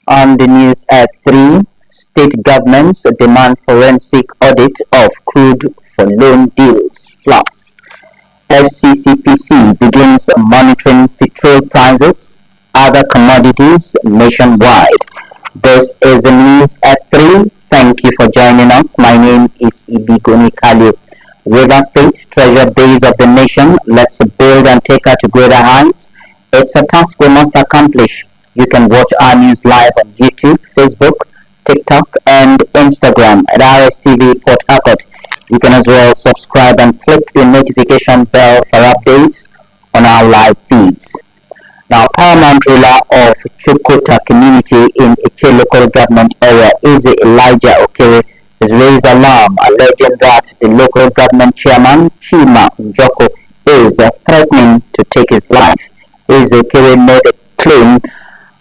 On the news at 3, state governments demand forensic audit of crude for loan deals. Plus, FCCPC begins monitoring petrol prices, other commodities nationwide. This is the news at 3. Thank you for joining us. My name is Ibigoni Kalu. River State, treasure base of the nation. Let's build and take her to greater heights. It's a task we must accomplish. You can watch our news live on YouTube, Facebook, TikTok, and Instagram at Rstv Port Harcourt. You can as well subscribe and click the notification bell for updates on our live feeds. Now, paramount ruler of Chukota community in Iche local government area, Elijah Okere, has raised alarm, alleging that the local government chairman, Chima Njoko, is threatening to take his life. Okere made a claim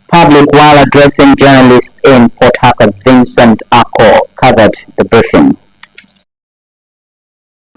public while addressing journalists in Port Harcourt. Vincent Ako covered the briefing.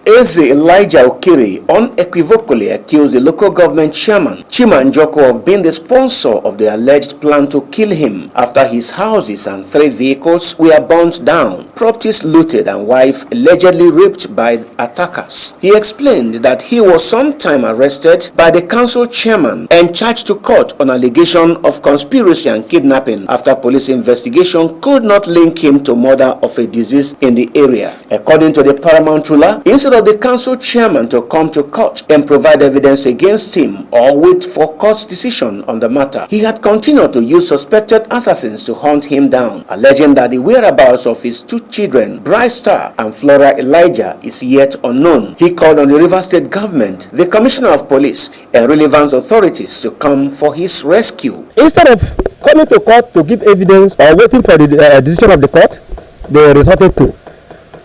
Elijah Okere unequivocally accused the local government chairman, Chima Njoko, of being the sponsor of the alleged plan to kill him after his houses and 3 vehicles were burnt down, properties looted, and wife allegedly raped by attackers. He explained that he was sometime arrested by the council chairman and charged to court on allegation of conspiracy and kidnapping after police investigation could not link him to murder of a deceased in the area. According to the paramount ruler, instead of the council chairman to come to court and provide evidence against him or wait for court's decision on the matter, he had continued to use suspected assassins to hunt him down, alleging that the whereabouts of his 2 children, Bright Star and Flora Elijah, is yet unknown. He called on the River State government, the commissioner of police, and relevant authorities to come for his rescue. Instead of coming to court to give evidence or waiting for the decision of the court, they resorted to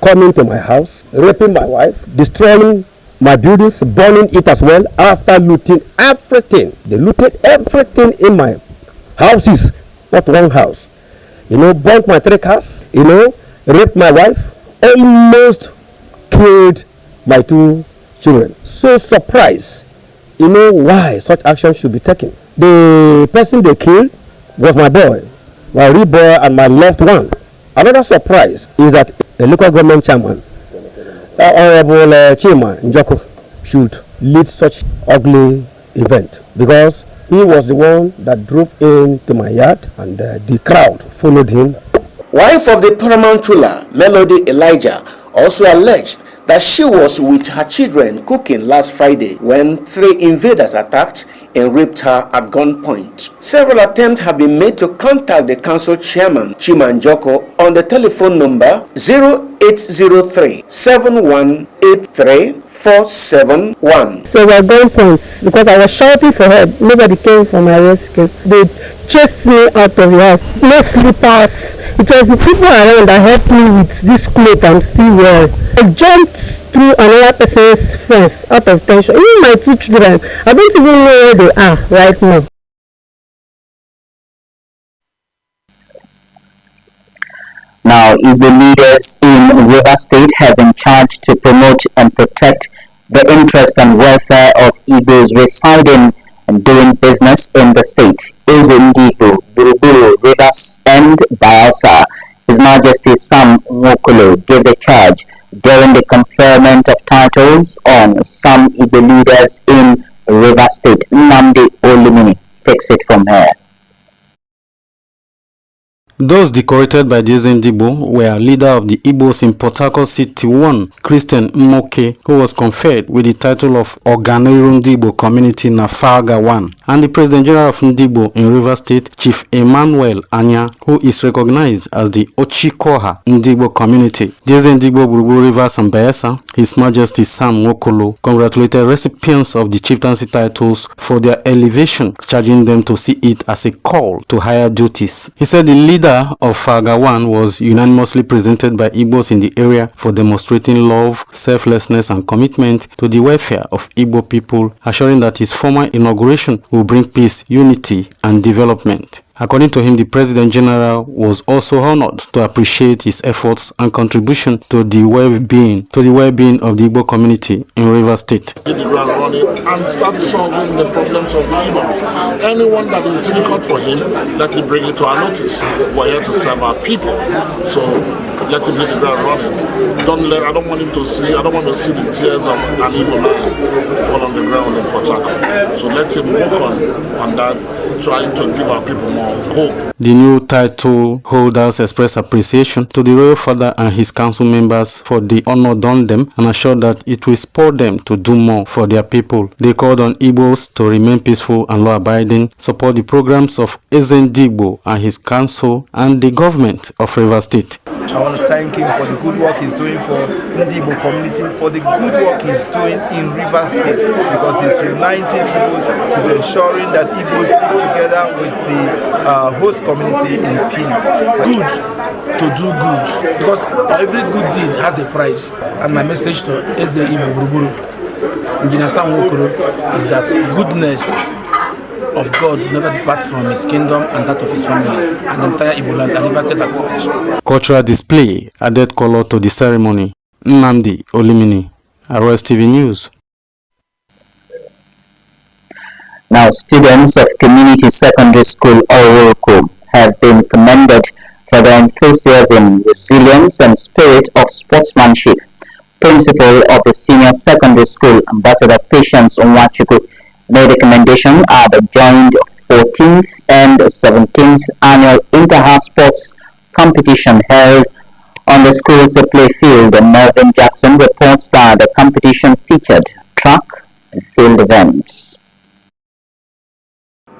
coming to my house, raping my wife, destroying my buildings, burning it as well, after looting everything. They looted everything in my houses, not one house. Burnt my 3 cars, raped my wife, almost killed my 2 children. So surprised, why such action should be taken. The person they killed was my boy, my real boy and my loved one. Another surprise is that the local government chairman, Honorable Chima Njoko, should lead such ugly event, because he was the one that drove into my yard and the crowd followed him. Wife of the paramount ruler, Melody Elijah, also alleged that she was with her children cooking last Friday when 3 invaders attacked and raped her at gunpoint. Several attempts have been made to contact the council chairman, Chima Njoko, on the telephone number 0803 7183 471. So we are going points because I was shouting for help. Nobody came for my rescue. They chased me out of the house. No slippers. It was the people around that helped me with this clothes I'm still wearing. I jumped through another person's fence out of tension. Even my 2 children, I don't even know where they are right now. Now, Igbo leaders in River State have been charged to promote and protect the interest and welfare of Igbos residing and doing business in the state. Igbo, Buruburu, Rivers, and Bayelsa. His Majesty Sam Nwokolo gave the charge during the conferment of titles on some Igbo leaders in River State. Nnamdi Olumini takes it from here. Those decorated by the Igbo were leader of the Igbos in Port Harcourt City 1, Christian Mmoke, who was conferred with the title of Organoiru Ndigbo Community Nafaga 1, and the President General of Ndigbo in River State, Chief Emmanuel Anya, who is recognized as the Ochikoha Ndigbo Community. The Ndigbo Buruburu Rivers and Bayelsa, His Majesty Sam Nwokolo, congratulated recipients of the chieftaincy titles for their elevation, charging them to see it as a call to higher duties. He said the leader of Faga 1 was unanimously presented by Igbos in the area for demonstrating love, selflessness, and commitment to the welfare of Igbo people, assuring that his formal inauguration will bring peace, unity, and development. According to him, the President General was also honored to appreciate his efforts and contribution to the well-being of the Igbo community in Rivers State. Hit the ground running and start solving the problems of the Igbo. Anyone that is difficult for him, let him bring it to our notice. We're here to serve our people, so let him hit the ground running. I don't want to see the tears of an evil man fall on the ground in Port Harcourt. So let him work on that, trying to give our people more hope. The new title holders expressed appreciation to the royal father and his council members for the honor done them and assured that it will spur them to do more for their people. They called on Igbos to remain peaceful and law-abiding, support the programs of Ndigbo and his council and the government of Rivers State. I want to thank him for the good work he's doing for Ndigbo community, for the good work he's doing in Rivers State, because he's uniting Igbos, he's ensuring that Igbos live together with the host community in peace. Good to do good, because every good deed has a price. And my message to Eze Igbo Buruburu, Engineer Sam Wokoro, is that goodness of God will never depart from his kingdom and that of his family and the entire Igbo land and Rivers State at large. Cultural display added color to the ceremony. Nnamdi Olimini, Rstv News. Now, students of Community Secondary School Oroko have been commended for their enthusiasm, resilience, and spirit of sportsmanship. Principal of the Senior Secondary School, Ambassador Patience Onwachukwu, made a commendation at the joint 14th and 17th annual Inter-House Sports competition held on the school's playfield. Melvin Jackson reports that the competition featured track and field events.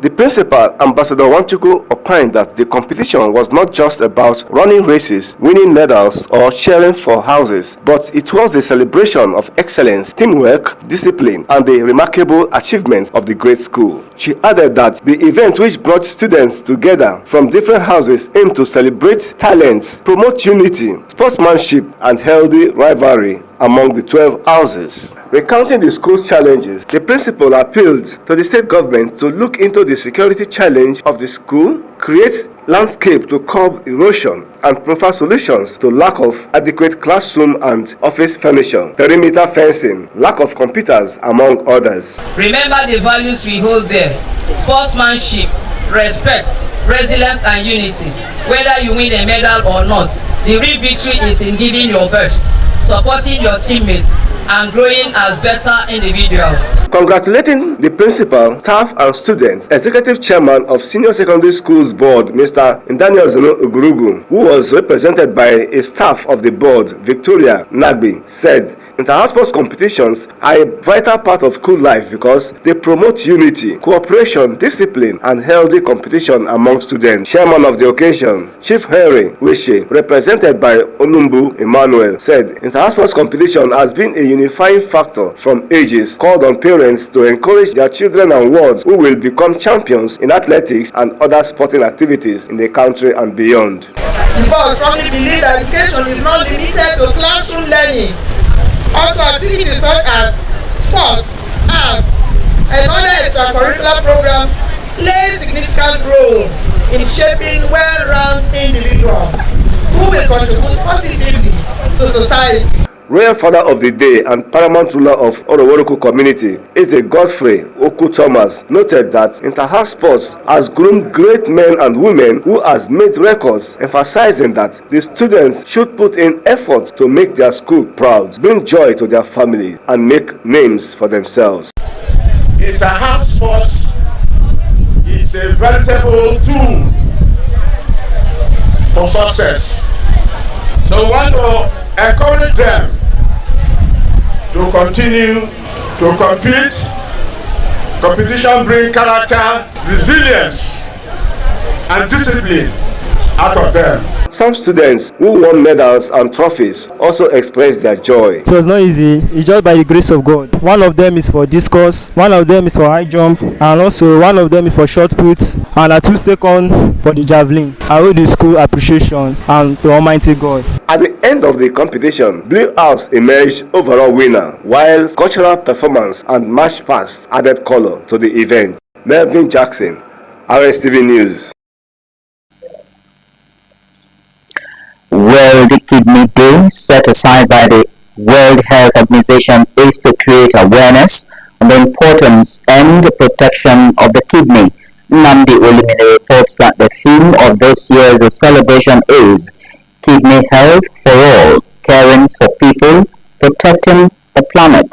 The principal, Ambassador Onwachukwu, opined that the competition was not just about running races, winning medals, or cheering for houses, but it was a celebration of excellence, teamwork, discipline, and the remarkable achievements of the great school. She added that the event, which brought students together from different houses, aimed to celebrate talents, promote unity, sportsmanship, and healthy rivalry among the 12 houses. Recounting the school's challenges, the principal appealed to the state government to look into the security challenge of the school, create landscape to curb erosion, and provide solutions to lack of adequate classroom and office furniture, perimeter fencing, lack of computers, among others. Remember the values we hold there: sportsmanship, respect, resilience, and unity. Whether you win a medal or not, the real victory is in giving your best, supporting your teammates, and growing as better individuals. Congratulating the principal, staff, and students, Executive Chairman of Senior Secondary Schools Board, Mr. Daniel Ugurugu, who was represented by a staff of the board, Victoria Nagbi, said inter-house sports competitions are a vital part of school life because they promote unity, cooperation, discipline, and healthy competition among students. Chairman of the occasion, Chief Henry Wishe, represented by Onumbu Emmanuel, said inter-house sports competition has been a unifying factor from ages, called on parents to encourage their children and wards who will become champions in athletics and other sporting activities in the country and beyond. The board strongly believes that education is not limited to classroom learning. Also, activities such as sports, arts, and other extracurricular programs play a significant role in shaping well-rounded individuals who will contribute positively to society. Royal Father of the Day and Paramount Ruler of Oroworoku Community, Eze Godfrey Oku Thomas, noted that inter-house sports has groomed great men and women who has made records, emphasizing that the students should put in effort to make their school proud, bring joy to their families, and make names for themselves. Inter-house sports is a veritable tool for success. So we want to encourage them to continue to compete. Competition brings character, resilience, and discipline out of them. Some students who won medals and trophies also expressed their joy. It was not easy, it's just by the grace of God. One of them is for discus, one of them is for high jump, and also one of them is for short put, and a 2 second for the javelin. I owe the school appreciation and to Almighty God. At the end of the competition, Blue House emerged overall winner, while cultural performance and march past added color to the event. Melvin Jackson, Rstv News. World Kidney Day, set aside by the World Health Organization, is to create awareness on the importance and the protection of the kidney. Namdi Olimine reports that the theme of this year's celebration is Kidney Health for All, caring for people, protecting the planet.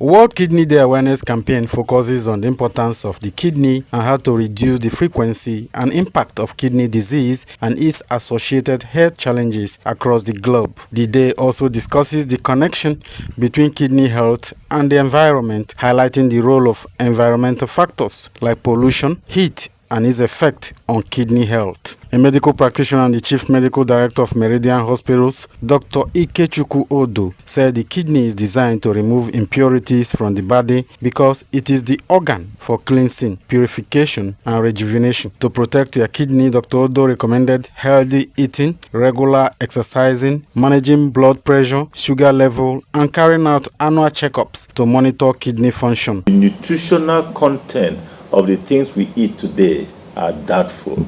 World Kidney Day Awareness Campaign focuses on the importance of the kidney and how to reduce the frequency and impact of kidney disease and its associated health challenges across the globe. The day also discusses the connection between kidney health and the environment, highlighting the role of environmental factors like pollution, heat, and its effect on kidney health. A medical practitioner and the chief medical director of Meridian Hospitals, Dr. Ikechukwu Odo, said the kidney is designed to remove impurities from the body because it is the organ for cleansing, purification, and rejuvenation. To protect your kidney, Dr. Odo recommended healthy eating, regular exercising, managing blood pressure, sugar level, and carrying out annual checkups to monitor kidney function. The nutritional content of the things we eat today are doubtful,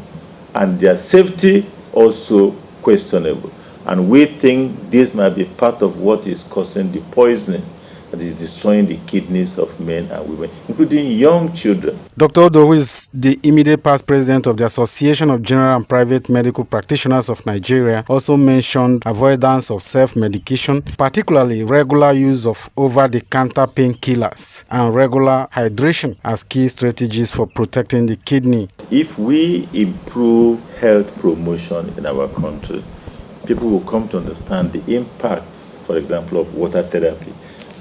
and their safety is also questionable. And we think this might be part of what is causing the poisoning that is destroying the kidneys of men and women, including young children. Dr. Odo, who is the immediate past president of the Association of General and Private Medical Practitioners of Nigeria, also mentioned avoidance of self-medication, particularly regular use of over-the-counter painkillers and regular hydration as key strategies for protecting the kidney. If we improve health promotion in our country, people will come to understand the impacts, for example, of water therapy,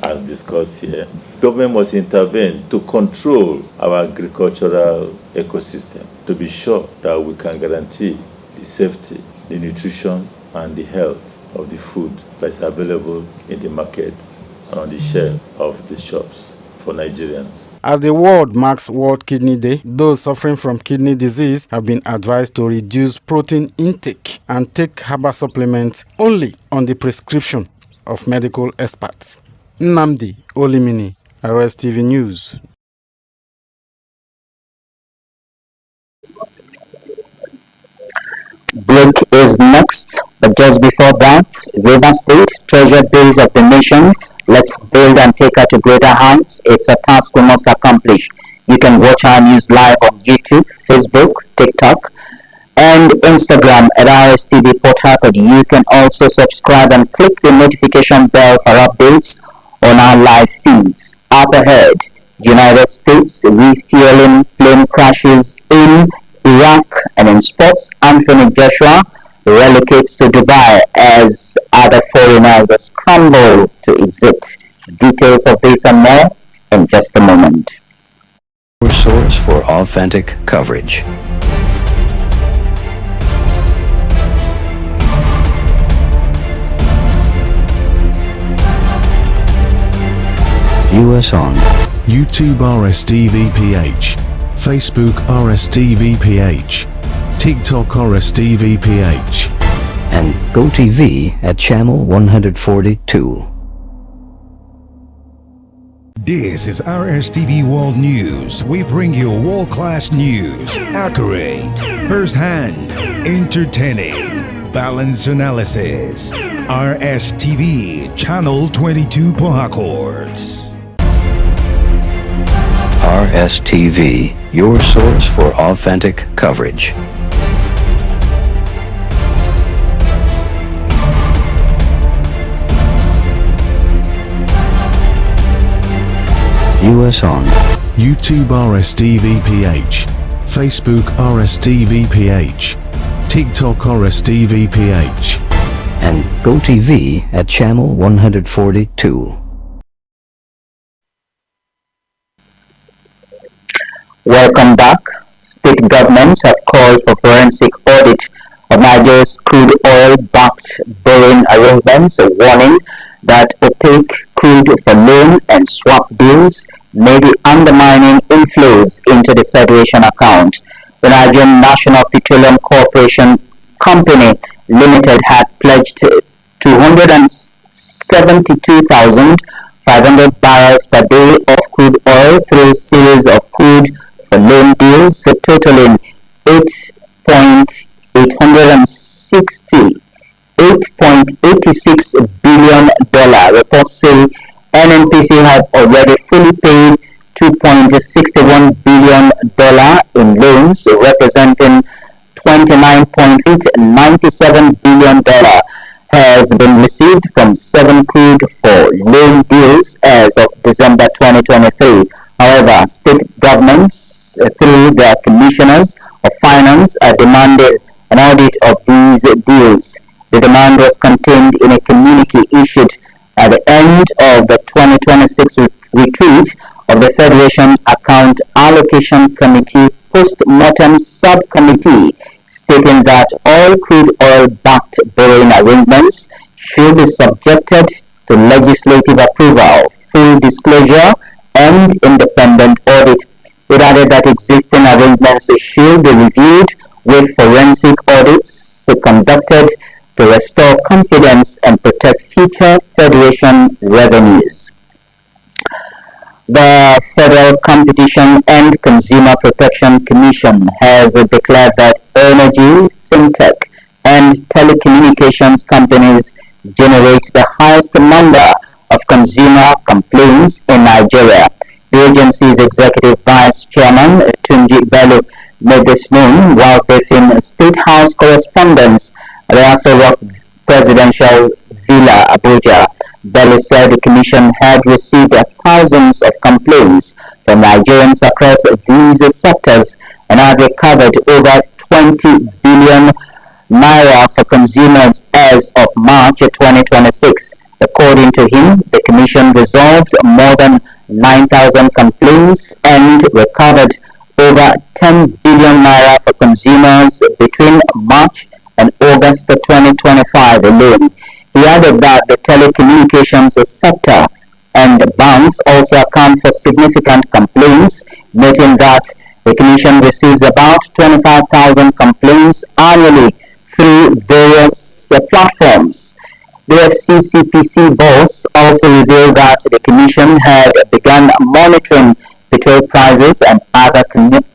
as discussed here. Government must intervene to control our agricultural ecosystem to be sure that we can guarantee the safety, the nutrition, and the health of the food that is available in the market and on the shelf of the shops for Nigerians. As the world marks World Kidney Day, those suffering from kidney disease have been advised to reduce protein intake and take herbal supplements only on the prescription of medical experts. Namdi Olimini, Rstv News. Break is next, but just before that, River State, treasure base of the nation. Let's build and take her to greater heights. It's a task we must accomplish. You can watch our news live on YouTube, Facebook, TikTok, and Instagram at Rstv Port Harcourt. You can also subscribe and click the notification bell for updates on our live feeds. Up ahead, United States refueling plane crashes in Iraq, and in sports, Anthony Joshua relocates to Dubai as other foreigners scramble to exit. Details of this and more in just a moment. Your source for authentic coverage. View us on YouTube RSTVPH, Facebook RSTVPH, TikTok RSTVPH, and GoTV at channel 142. This is RSTV World News. We bring you world-class news, accurate, first-hand, entertaining, balanced analysis. RSTV, channel 22 Port Harcourt. RSTV, your source for authentic coverage. View us on YouTube RSTVPH, Facebook RSTVPH, TikTok RSTVPH, and GoTV at channel 142. Welcome back. State governments have called for forensic audit of Nigeria's crude oil-backed borrowing arrangements, warning that opaque crude for loan and swap deals may be undermining inflows into the Federation account. The Nigerian National Petroleum Corporation Company Limited had pledged 272,500 barrels per day of crude oil through a series of crude for loan deals totaling $8.86 billion. Reports say NNPC has already fully paid $2.61 billion in loans, representing $29.97 billion has been received from 7 crude for loan deals as of December 2023. However, state governments, through their commissioners of finance, demanded an audit of these deals. The demand was contained in a communique issued at the end of the 2026 retreat of the Federation Account Allocation Committee Post-Mortem Subcommittee, stating that all crude oil-backed borrowing arrangements should be subjected to legislative approval, full disclosure, and independent audit. It added that existing arrangements should be reviewed with forensic audits conducted to restore confidence and protect future Federation revenues. The Federal Competition and Consumer Protection Commission has declared that energy, fintech, and telecommunications companies generate the highest number of consumer complaints in Nigeria. The agency's executive vice chairman, Tunji Bello, made this known while briefing State House correspondents at the Aso Rock Presidential Villa, Abuja. Bello said the commission had received thousands of complaints from Nigerians across these sectors and had recovered over 20 billion naira for consumers as of March 2026. According to him, the commission resolved more than 9,000 complaints and recovered over 10 billion naira for consumers between March and August 2025 alone. He added that the telecommunications sector and banks also account for significant complaints, noting that the Commission receives about 25,000 complaints annually through various platforms. The FCCPC boss also revealed that the Commission had begun monitoring petrol prices and other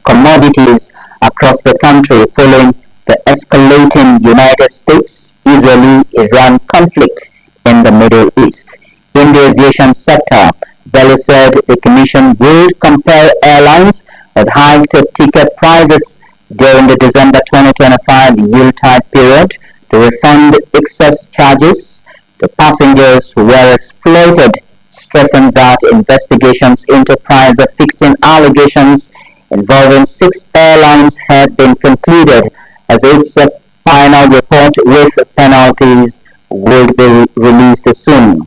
commodities across the country following the escalating United States-Israeli-Iran conflict in the Middle East. In the aviation sector, Bello said the Commission would compare airlines that hiked ticket prices during the December 2025 Yuletide period to refund excess charges to passengers who were exploited, stressing that investigations into price fixing allegations involving 6 airlines had been concluded, as its final report with penalties would be released soon.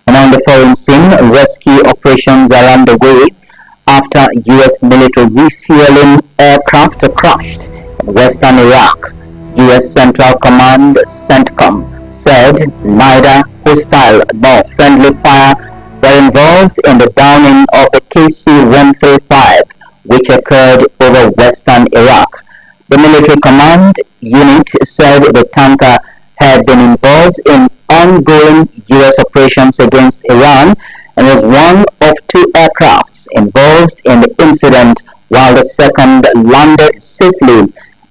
And on the foreign scene, rescue operations are underway after U.S. military refueling aircraft crashed in western Iraq. U.S. Central Command CENTCOM said neither hostile nor friendly fire were involved in the downing of the KC-135, which occurred over western Iraq. The military command unit said the tanker had been involved in ongoing U.S. operations against Iran and was one of 2 aircrafts involved in the incident, while the second landed safely